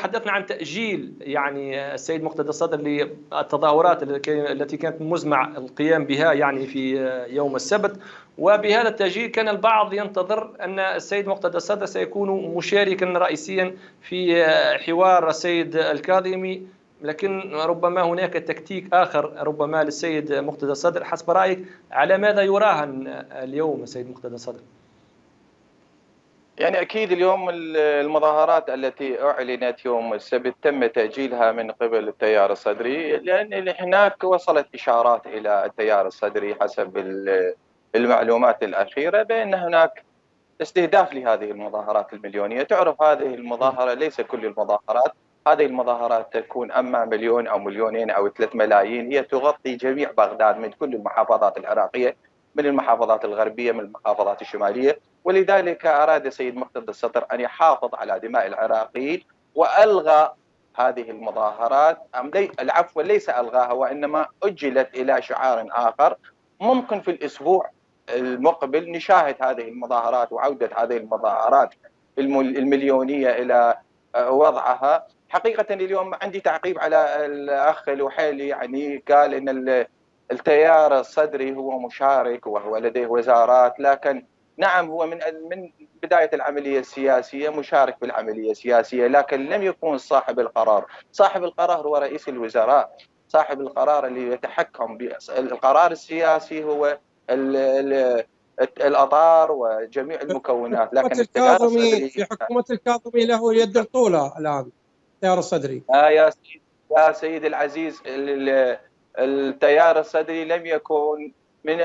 تحدثنا عن تأجيل يعني السيد مقتدى الصدر للتظاهرات التي كانت مزمع القيام بها يعني في يوم السبت، وبهذا التأجيل كان البعض ينتظر أن السيد مقتدى الصدر سيكون مشاركا رئيسيا في حوار السيد الكاظمي، لكن ربما هناك تكتيك آخر ربما للسيد مقتدى الصدر. حسب رأيك على ماذا يراهن اليوم السيد مقتدى الصدر؟ يعني أكيد اليوم المظاهرات التي أعلنت يوم السبت تم تأجيلها من قبل التيار الصدري، لأن هناك وصلت إشارات إلى التيار الصدري حسب المعلومات الأخيرة بأن هناك استهداف لهذه المظاهرات المليونية. تعرف هذه المظاهرة ليس كل المظاهرات، هذه المظاهرات تكون أما مليون أو مليونين أو 3 ملايين، هي تغطي جميع بغداد من كل المحافظات العراقية، من المحافظات الغربية، من المحافظات الشمالية. ولذلك أراد السيد مقتدى الصدر أن يحافظ على دماء العراقيين وألغى هذه المظاهرات، العفو ليس ألغاها وإنما أجلت إلى شعار آخر. ممكن في الأسبوع المقبل نشاهد هذه المظاهرات وعودة هذه المظاهرات المليونية إلى وضعها. حقيقة اليوم عندي تعقيب على الأخ الوحيلي، يعني قال إن التيار الصدري هو مشارك وهو لديه وزارات، لكن نعم هو من بداية العملية السياسية مشارك بالعملية السياسية، لكن لم يكون صاحب القرار. صاحب القرار هو رئيس الوزراء، صاحب القرار اللي يتحكم بالقرار السياسي هو الأطار وجميع المكونات، لكن التيار الصدري في حكومة الكاظمي له اليد الطولى الآن التيار الصدري. يا سيد العزيز، التيار الصدري لم يكن من